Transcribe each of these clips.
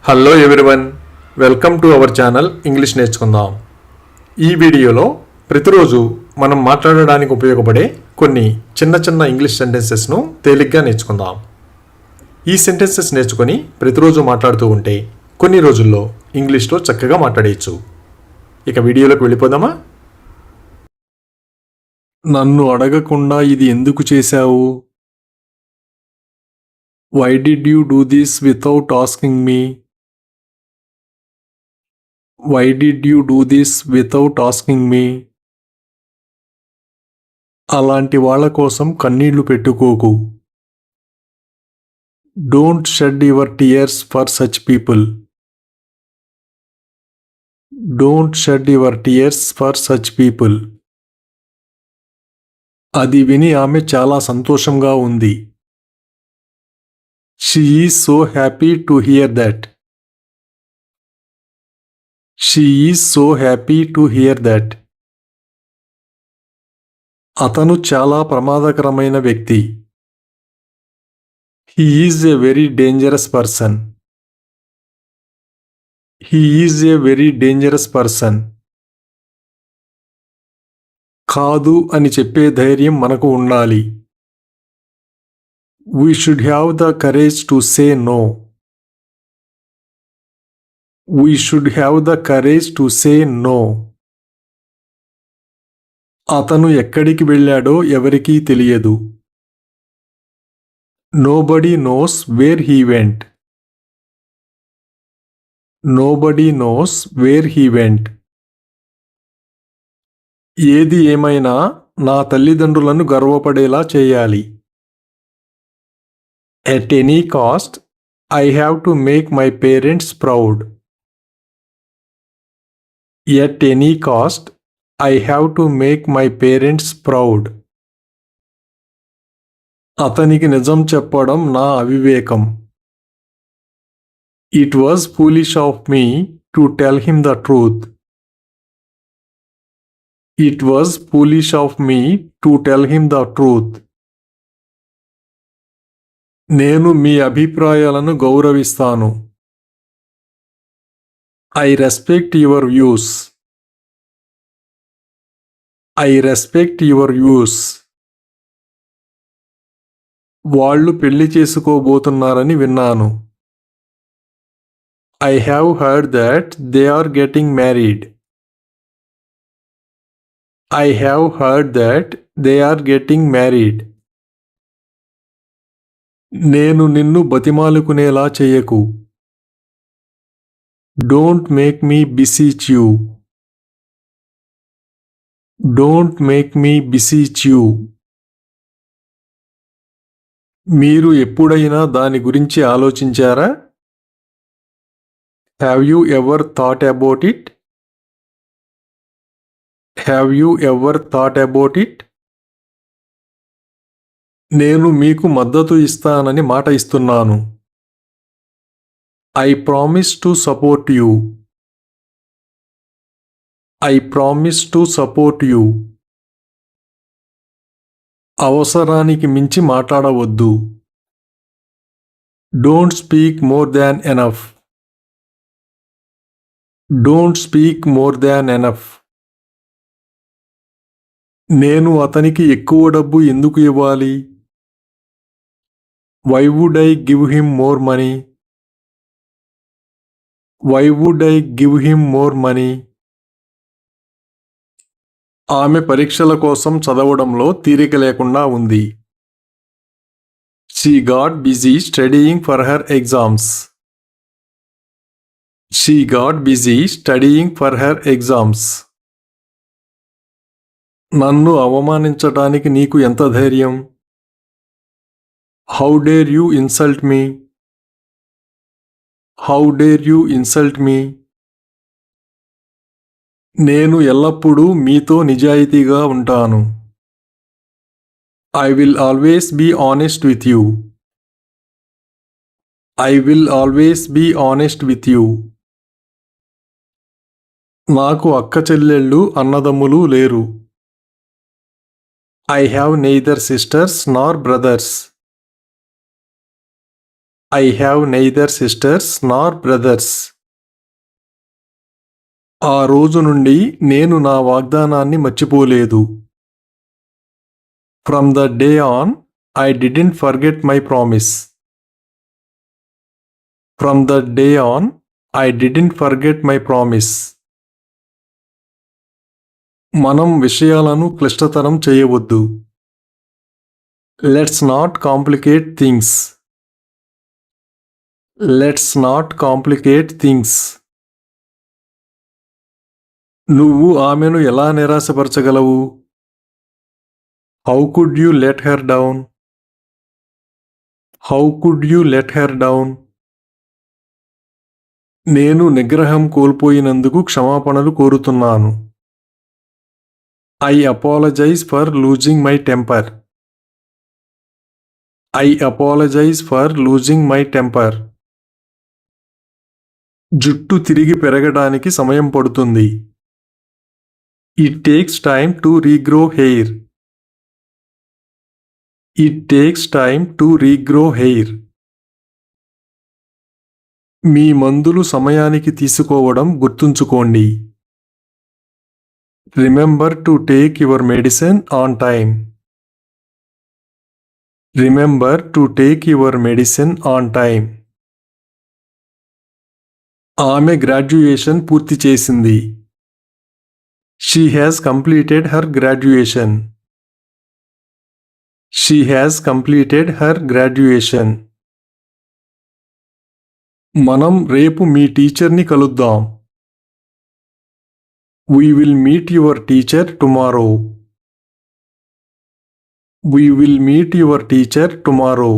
Hello everyone, welcome to our channel English నేర్చుకుందాం. ఈ వీడియోలో ప్రతిరోజు మనం మాట్లాడడానికి ఉపయోగపడే కొన్ని చిన్న చిన్న ఇంగ్లీష్ సెంటెన్సెస్ను తేలిగ్గా నేర్చుకుందాం. ఈ సెంటెన్సెస్ నేర్చుకొని ప్రతిరోజు మాట్లాడుతూ ఉంటే కొన్ని రోజుల్లో ఇంగ్లీష్లో చక్కగా మాట్లాడేయచ్చు. ఇక వీడియోలోకి వెళ్ళిపోదామా? నన్ను అడగకుండా ఇది ఎందుకు చేశావు? Why did you do this without asking me? Why did you do this without asking me? అలాంటి వాళ్ళ కోసం కన్నీళ్లు పెట్టుకోకు. Don't shed your tears for such people. Don't shed your tears for such people. అది విని ఆమె చాలా సంతోషంగా ఉంది. She is so happy to hear that. She is so happy to hear that. అతను చాలా ప్రమాదకరమైన వ్యక్తి. He is a very dangerous person. He is a very dangerous person. కాదు అని చెప్పే ధైర్యం మనకు ఉండాలి. We should have the courage to say no. We should have the courage to say no. అతను ఎక్కడికి వెళ్ళాడో ఎవరికీ తెలియదు. Nobody knows where he went. Nobody knows where he went. ఏది ఏమైనా నా తల్లిదండ్రులను గర్వపడేలా చేయాలి. At any cost, I have to make my parents proud. At any cost, I have to make my parents proud. అతనికి నిజం చెప్పడం నా అవివేకం. It was foolish of me to tell him the truth. It was foolish of me to tell him the truth. నేను మీ అభిప్రాయాలను గౌరవిస్తాను. I respect your views. I respect your views. వాళ్ళు పెళ్లి చేసుకోబోతున్నారని విన్నాను. I have heard that they are getting married. I have heard that they are getting married. నేను నిన్ను బతిమాలుకునేలా చేయకు. Don't make me beseech you. Don't make me beseech you. మీరు ఎప్పుడైనా దాని గురించి ఆలోచించారా? Have you ever thought about it? Have you ever thought about it? నేను మీకు మద్దతు ఇస్తానని మాట ఇస్తున్నాను. I promise to support you. I promise to support you. అవసరానికి మించి మాట్లాడవద్దు. Don't speak more than enough. Don't speak more than enough. నేను అతనికి ఎక్కువ డబ్బు ఎందుకు ఇవ్వాలి? Why would I give him more money? Why would I give him more money? ఆమె పరీక్షల కోసం చదవడంలో తీరిక లేకుండా ఉంది. She got busy studying for her exams. She got busy studying for her exams. నన్ను అవమానించడానికి నీకు ఎంత ధైర్యం? How dare you insult me? How dare you insult me? నేను ఎల్లప్పుడూ మీతో నిజాయితీగా ఉంటాను. I will always be honest with you. I will always be honest with you. నాకు అక్క చెల్లెళ్ళు అన్నదమ్ములు లేరు. I have neither sisters nor brothers. I have neither sisters nor brothers. ఆ రోజు నుండి నేను నా వాగ్దానాన్ని మర్చిపోలేదు. From that day on, I didn't forget my promise. From that day on, I didn't forget my promise. మనం విషయాలను క్లిష్టతరం చేయవద్దు. Let's not complicate things. Let's not complicate things. నువ్వు ఆమెను ఎలా నిరాశపరచగలవు? How could you let her down? How could you let her down? నేను నిగ్రహం కోల్పోయినందుకు క్షమాపణలు కోరుతున్నాను. I apologize for losing my temper. I apologize for losing my temper. జుట్టు తిరిగి పెరగడానికి సమయం పడుతుంది. It takes time to regrow hair. It takes time to regrow hair. మీ మందులు సమయానికి తీసుకోవడం గుర్తుంచుకోండి. Remember to take your medicine on time. Remember to take your medicine on time. ఆమె గ్రాడ్యుయేషన్ పూర్తి చేసింది. She has completed her graduation. She has completed her graduation. మనం రేపు మీ టీచర్ని కలుద్దాం. We will meet your teacher tomorrow. We will meet your teacher tomorrow.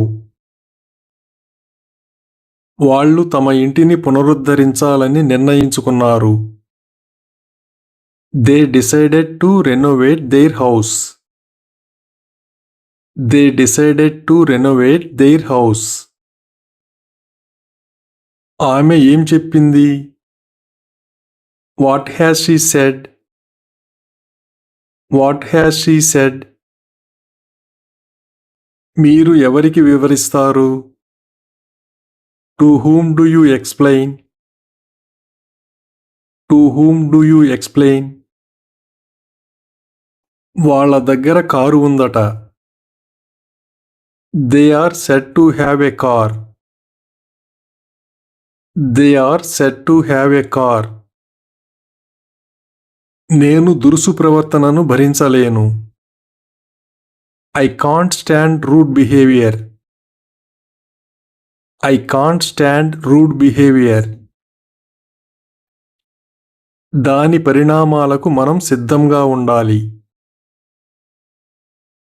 వాళ్ళు తమ ఇంటిని పునరుద్ధరించాలని నిర్ణయించుకున్నారు. They decided to renovate their house. They decided to renovate their house. ఆమె ఏం చెప్పింది? What has she said? What has she said? మీరు ఎవరికి వివరిస్తారు? To whom do you explain? To whom do you explain? వాళ్ళ దగ్గర కారు ఉందట. They are said to have a car. They are said to have a car. నేను దురుసు ప్రవర్తనను భరించలేను. I can't stand rude behavior. I can't stand rude behavior. దాని పరిణామాలకు మనం సిద్ధంగా ఉండాలి.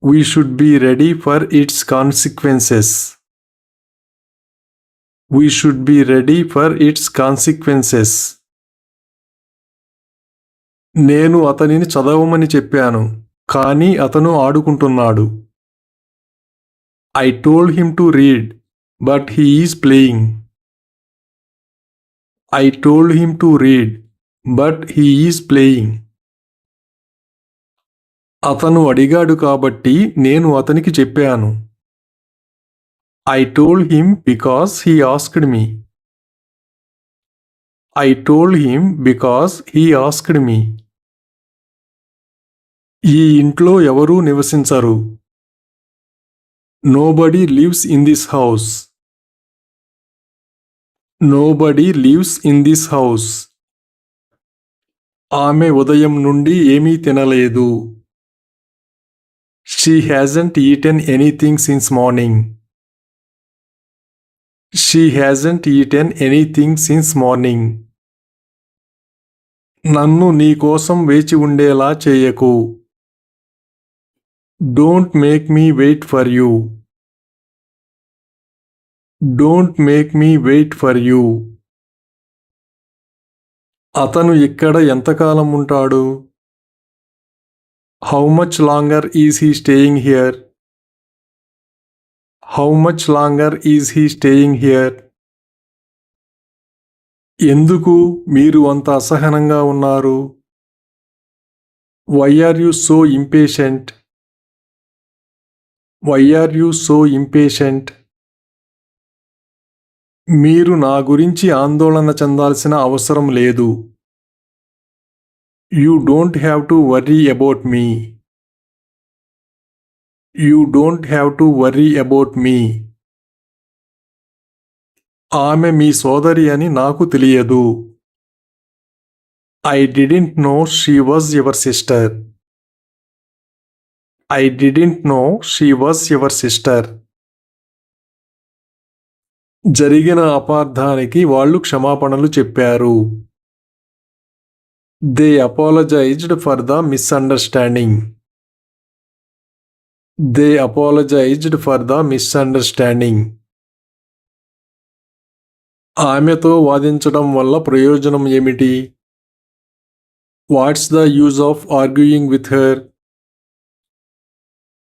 We should be ready for its consequences. We should be ready for its consequences. నేను అతనిని చదవమని చెప్పాను, కానీ అతను ఆడుకుంటున్నాడు. I told him to read, but he is playing. I told him to read, but he is playing. అతను అడిగాడు కాబట్టి నేను అతనికి చెప్పాను. I told him because he asked me. I told him because he asked me. ఈ ఇంట్లో ఎవరూ నివసించరు. Nobody lives in this house. Nobody lives in this house. ఆమె ఉదయం నుండి ఏమీ తినలేదు. She hasn't eaten anything since morning. She hasn't eaten anything since morning. నన్ను నీ కోసం వేచి ఉండేలా చేయకు. Don't make me wait for you. Don't make me wait for you. అతను ఇక్కడ ఎంతకాలం ఉంటాడు? How much longer is he staying here? How much longer is he staying here? ఎందుకు మీరు అంత అసహనంగా ఉన్నారు? Why are you so impatient? Why are you so impatient? మీరు నా గురించి ఆందోళన చెందాల్సిన అవసరం లేదు. You don't have to worry about me. You don't have to worry about me. ఆమె మీ సోదరి అని నాకు తెలియదు. I didn't know she was your sister. I didn't know she was your sister. జరిగిన అపార్థానికి వాళ్ళు క్షమాపణలు చెప్పారు. They apologized for the misunderstanding. They apologized for the misunderstanding. ఆమెతో వాదించడం వల్ల ప్రయోజనం ఏమిటి? What's the use of arguing with her?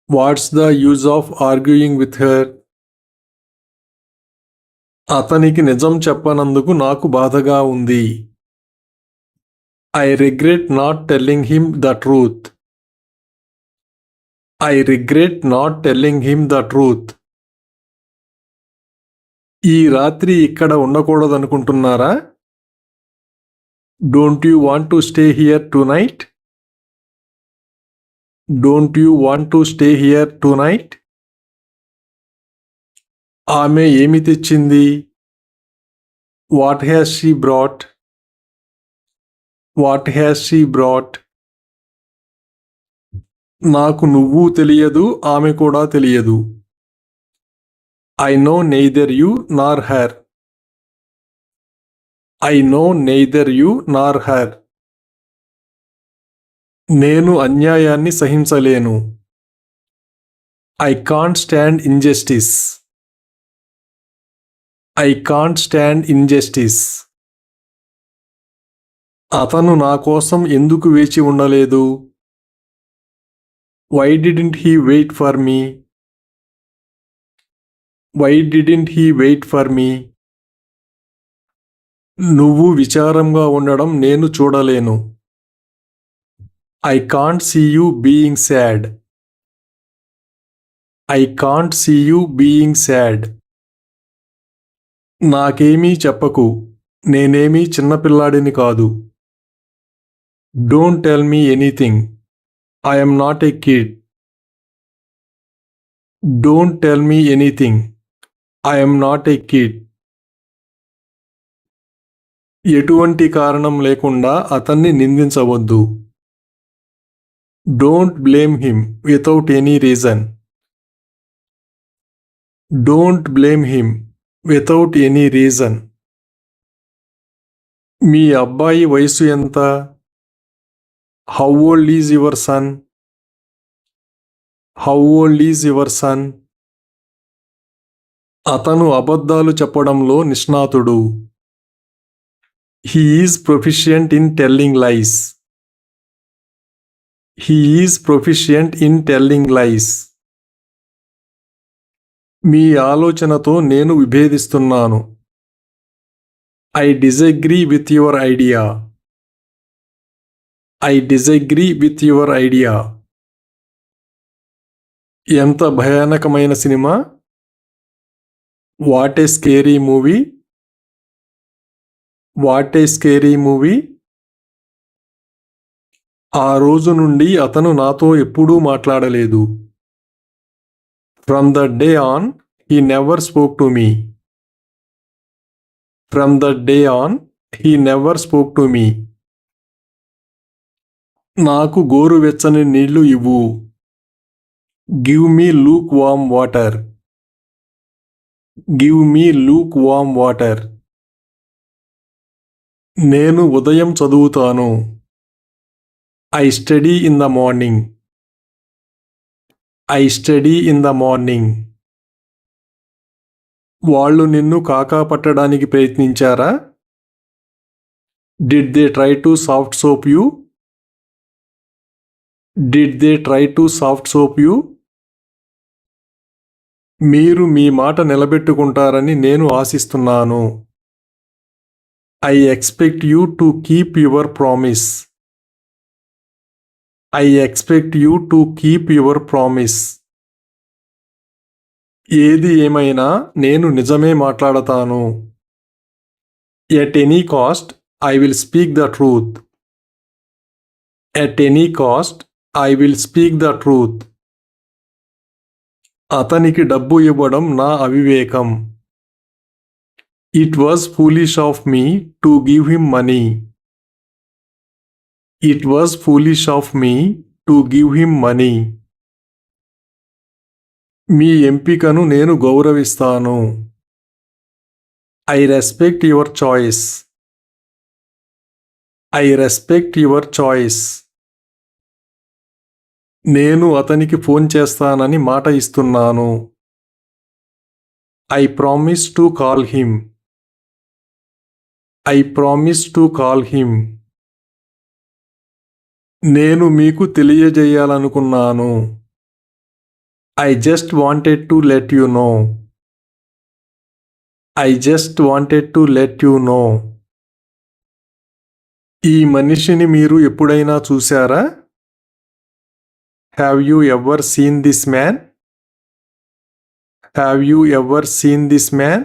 What's the use of arguing with her? అతనికి నిజం చెప్పనందుకు నాకు బాధగా ఉంది. I regret not telling him the truth. I regret not telling him the truth. ఈ రాత్రి ఇక్కడ ఉండకూడదనుకుంటున్నారా? Don't you want to stay here tonight? Don't you want to stay here tonight? ఆమె ఏమి తెచ్చింది? What has she brought? What has she brought? నాకు నువ్వు తెలియదు, ఆమె కూడా తెలియదు. I know neither you nor her. I know neither you nor her. నేను అన్యాయాన్ని సహించలేను. I can't stand injustice. I can't stand injustice. అతను నా కోసం ఎందుకు వేచి ఉండలేదు? Why didn't he wait for me? Why didn't he wait for me? నువ్వు విచారంగా ఉండడం నేను చూడలేను. I can't see you being sad. I can't see you being sad. నాకేమీ చెప్పకు, నేనేమీ చిన్నపిల్లాడిని కాదు. Don't tell me anything. I am not a kid. Don't tell me anything. I am not a kid. ఎటువంటి కారణం లేకుండా అతన్ని నిందించవద్దు. Don't blame him without any reason. Don't blame him without any reason. మీ అబ్బాయి వయసు ఎంత? How old is your son? How old is your son? అతను అబద్ధాలు చెప్పడంలో నిష్ణాతుడు. He is proficient in telling lies. He is proficient in telling lies. మీ ఆలోచనతో నేను విభేదిస్తున్నాను. I disagree with your idea. I disagree with your idea. ఎంత భయానకమైన cinema? What a scary movie. What a scary movie. ఆ రోజు నుండి అతను నాతో ఎప్పుడూ మాట్లాడలేదు. From that day on, he never spoke to me. From that day on, he never spoke to me. నాకు గోరువెచ్చని నీళ్లు ఇవ్వు. Give me lukewarm water. Give me lukewarm water. నేను ఉదయం చదువుతాను. I study in the morning. I study in the morning. వాళ్ళు నిన్ను కాకా పట్టడానికి ప్రయత్నించారా? Did they try to soft soap you? Did they try to soft soap you? మీరు మీ మాట నిలబెట్టుకుంటారని నేను ఆశిస్తున్నాను. I expect you to keep your promise. I expect you to keep your promise. ఏది ఏమైనా నేను నిజమే మాట్లాడతాను. At any cost, I will speak the truth. At any cost, I will speak the truth. అతనికి డబ్బు ఇవ్వడం నా అవివేకం. It was foolish of me to give him money. It was foolish of me to give him money. మీ ఎంపికను నేను గౌరవిస్తాను. I respect your choice. I respect your choice. నేను అతనికి phone చేస్తానని మాట ఇస్తున్నాను. I promise to call him. I promise to call him. నేను మీకు తెలియజేయాలనుకున్నాను. I just wanted to let you know. I just wanted to let you know. ఈ మనిషిని మీరు ఎప్పుడైనా చూశారా? Have you ever seen this man? Have you ever seen this man?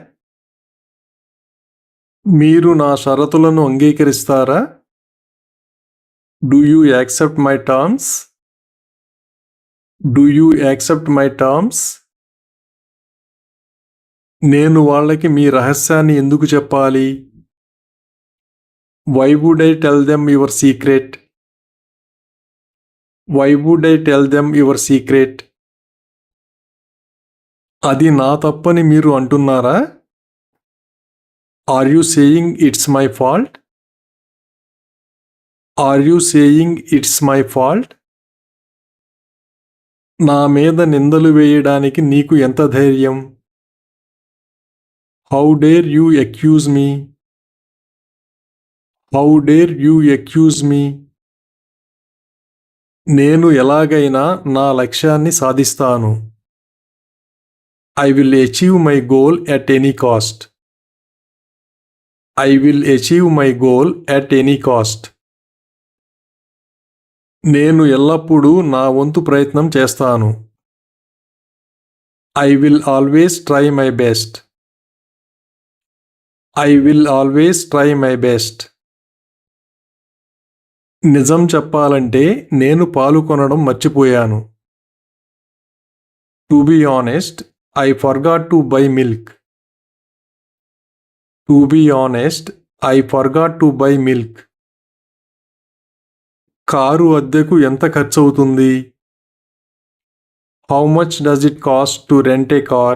మీరు నా షరతులను అంగీకరిస్తారా? Do you accept my terms? Do you accept my terms? నేను వాళ్ళకి మీ రహస్యాన్ని ఎందుకు చెప్పాలి? Why would I tell them your secret? Why would I tell them your secret? అది నా తప్పని మీరు అంటున్నారా? Are you saying it's my fault? Are you saying it's my fault? నా మీద నిందలు వేయడానికి నీకు ఎంత ధైర్యం? How dare you accuse me? How dare you accuse me? నేను ఎలాగైనా నా లక్ష్యాన్ని సాధిస్తాను. I will achieve my goal at any cost. I will achieve my goal at any cost. నేను ఎల్లప్పుడూ నా వంతు ప్రయత్నం చేస్తాను. I will always try my best. I will always try my best. నిజం చెప్పాలంటే నేను పాలు కొనడం మర్చిపోయాను. To be honest, I forgot to buy milk. To be honest, I forgot to buy milk. Car అద్దెకు ఎంత ఖర్చవుతుంది? How much does it cost to rent a car?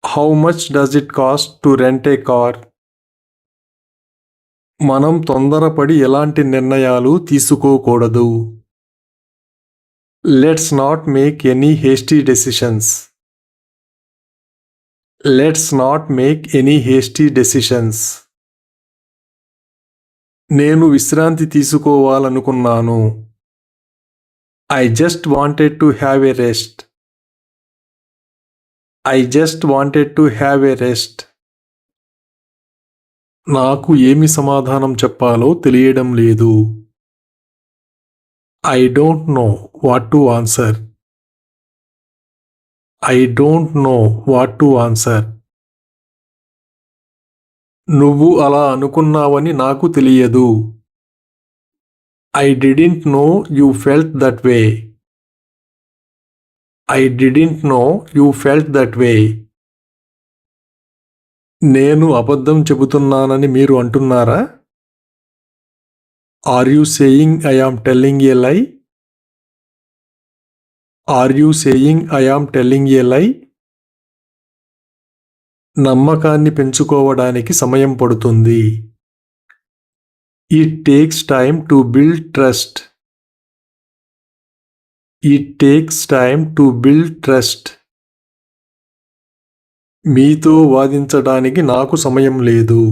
How much does it cost to rent a car? మనం తొందరపడి ఎలాంటి నిర్ణయాలు తీసుకోకూడదు. Let's not make any hasty decisions. Let's not make any hasty decisions. నేను విశ్రాంతి తీసుకోవాలనుకున్నాను. I just wanted to have a rest. I just wanted to have a rest. నాకు ఏమి సమాధానం చెప్పాలో తెలియడం లేదు. I don't know what to answer. I don't know what to answer. నువ్వు అలా అనుకున్నావని నాకు తెలియదు. I didn't know you felt that way. I didn't know you felt that way. నేను అబద్ధం చెబుతున్నానని మీరు అంటున్నారా? Are you saying I am telling a lie? Are you saying I am telling a lie? నమ్మకాన్ని పెంచుకోవడానికి సమయం పడుతుంది. It takes time to build trust. It takes time to build trust. మీతో వాదించడానికి నాకు సమయం లేదు.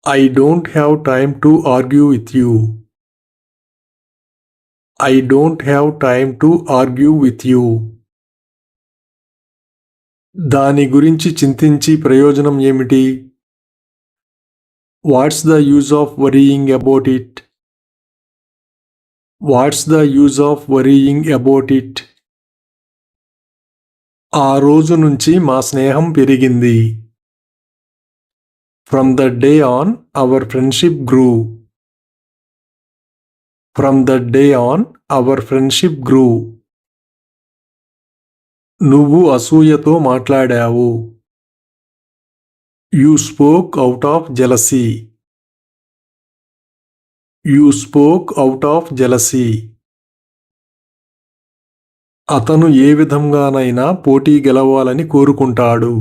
I don't have time to argue with you. I don't have time to argue with you. దాని గురించి చింతించి ప్రయోజనం ఏమిటి? What's the use of worrying about it? What's the use of worrying about it? ఆ రోజు నుంచి మా స్నేహం పెరిగింది. From that day on, our friendship grew. From that day on, our friendship grew. నువ్వు అసూయతో మాట్లాడావు. You spoke out of jealousy. You spoke out of jealousy. అతను ఏ విధంగానైనా పోటీ గెలవాలని కోరుకుంటాడు.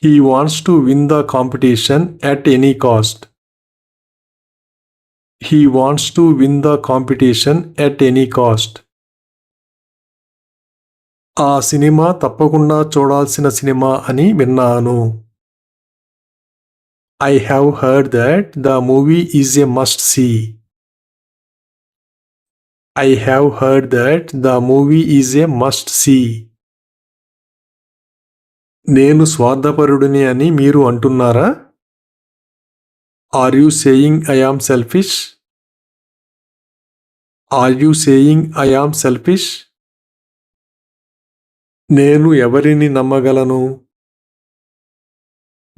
He wants to win the competition at any cost. He wants to win the competition at any cost. ఆ cinema తప్పకుండా చూడాల్సిన సినిమా అని విన్నాను. I have heard that the movie is a must-see. I have heard that the movie is a must-see. నేను స్వార్థపరుడిని అని మీరు అంటున్నారా? Are you saying I am selfish? Are you saying I am selfish? నేను ఎవరిని నమ్మగలను?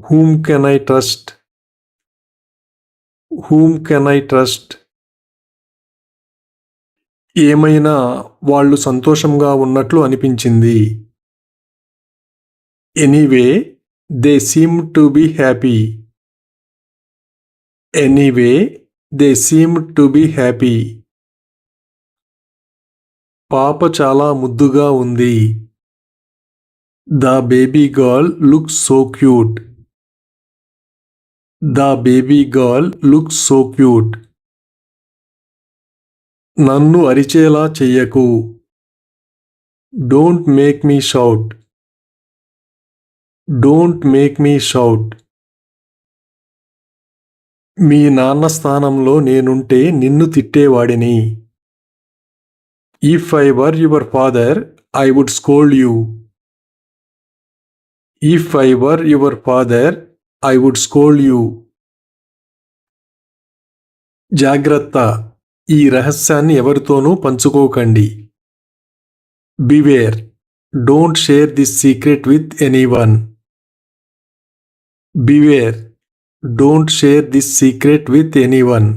Whom can I trust? Whom can I trust? ఏమైనా వాళ్ళు సంతోషంగా ఉన్నట్లు అనిపించింది. Anyway, they seem to be happy. Anyway, they seem to be happy. పాప చాలా ముద్దుగా ఉంది. The baby girl looks so cute. The baby girl looks so cute. నన్ను అరిచేలా చెయ్యకు. Don't make me shout. Don't make me shout. మీ నాన్న స్థానంలో నేనుంటే నిన్ను తిట్టేవాడిని. If I were your father, I would scold you. If I were your father, I would scold you. జాగ్రత్త, ఈ రహస్యాన్ని ఎవరితోనూ పంచుకోకండి. Beware, don't share this secret with anyone. Beware, don't share this secret with anyone.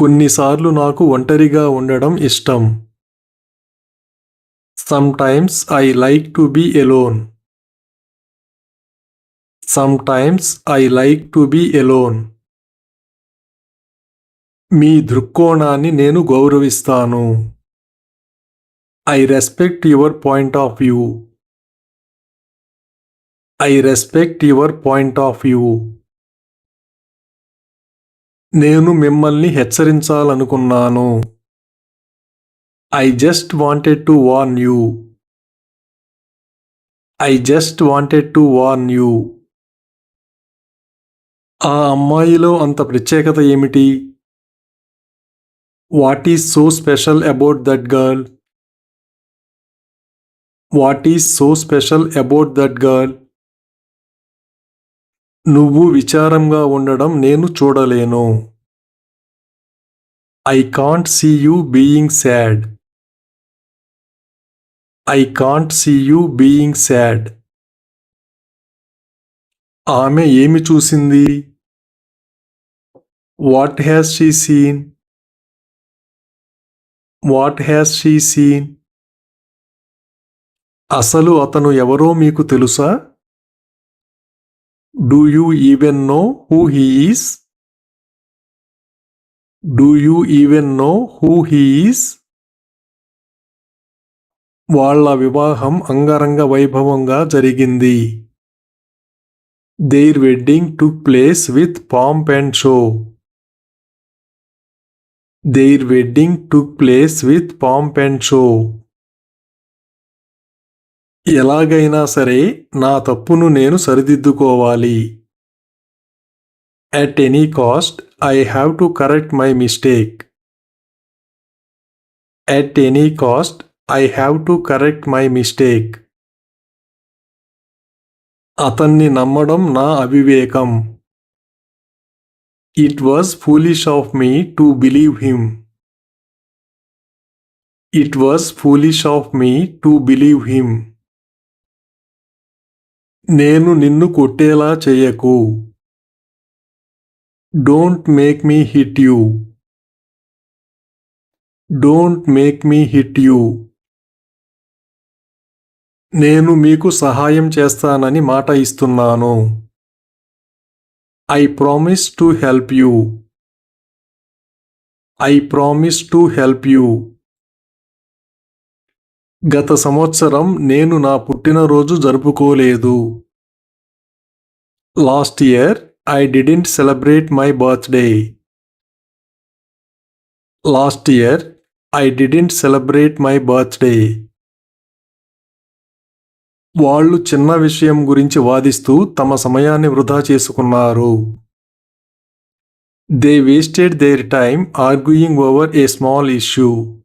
కొన్నిసార్లు నాకు ఒంటరిగా ఉండడం ఇష్టం. Sometimes I like to be alone. Sometimes I like to be alone. మీ దృక్కోణాన్ని నేను గౌరవిస్తాను. I respect your point of view. I respect your point of view. నేను మిమ్మల్ని హెచ్చరించాలనుకున్నాను. I just wanted to warn you. I just wanted to warn you. ఆ అమ్మాయిలో అంత ప్రత్యేకత ఏమిటి? What is so special about that girl? What is so special about that girl? నువ్వు విచారంగా ఉండడం నేను చూడలేను. I can't see you being sad. I can't see you being sad. ఆమె ఏమి చూసింది? What has she seen? What has she seen? అసలు అతను ఎవరో మీకు తెలుసా? Do you even know who he is? Do you even know who he is? వాళ్ళ వివాహం అంగరంగ వైభవంగా జరిగింది. Their wedding took place with pomp and show. Their wedding took place with pomp and show. ఎలాగైనా సరే నా తప్పును నేను సరిదిద్దుకోవాలి. At any cost, I have to correct my mistake. At any cost, I have to correct my mistake. అతన్ని నమ్మడం నా అవివేకం. It was foolish of me to believe him. It was foolish of me to believe him. నేను నిన్ను కొట్టేలా చేయకు. Don't make me hit you. Don't make me hit you. నేను మీకు సహాయం చేస్తానని మాట ఇస్తున్నాను. I promise to help you. I promise to help you. గత సంవత్సరం నేను నా పుట్టినరోజు జరుపుకోలేదు. Last year I didn't celebrate my birthday. Last year I didn't celebrate my birthday. వాళ్ళు చిన్న విషయం గురించి వాదిస్తూ తమ సమయాన్ని వృధా చేసుకున్నారు. They wasted their time arguing over a small issue.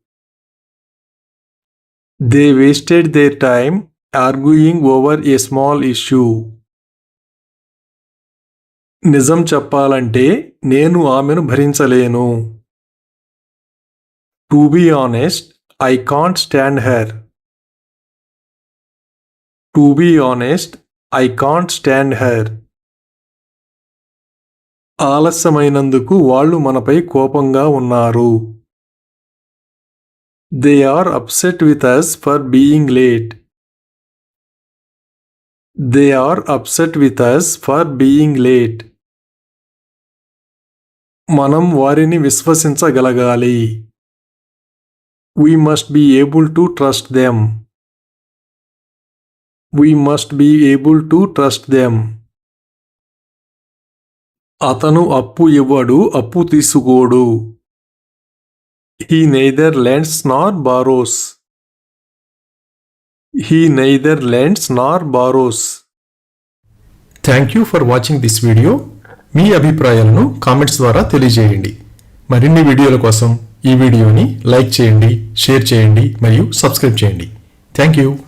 They wasted their time arguing over a small issue. నిజం చెప్పాలంటే నేను ఆమెను భరించలేను. To be honest, I can't stand her. To be honest, I can't stand her. ఆలస్యమైనందుకు వాళ్ళు మనపై కోపంగా ఉన్నారు. They are upset with us for being late. They are upset with us for being late. మనం వారిని విశ్వసించగలగాలి. We must be able to trust them. We must be able to trust them. అతను అప్పు ఇవ్వడు, అప్పు తీసుకోడు. He neither lends nor borrows. He neither lends nor borrows. Thank you for watching this video. మీ అభిప్రాయాలను comments ద్వారా తెలియజేయండి. మరిన్ని వీడియోల కోసం ఈ వీడియోని లైక్ చేయండి, షేర్ చేయండి మరియు సబ్స్క్రైబ్ చేయండి. Thank you.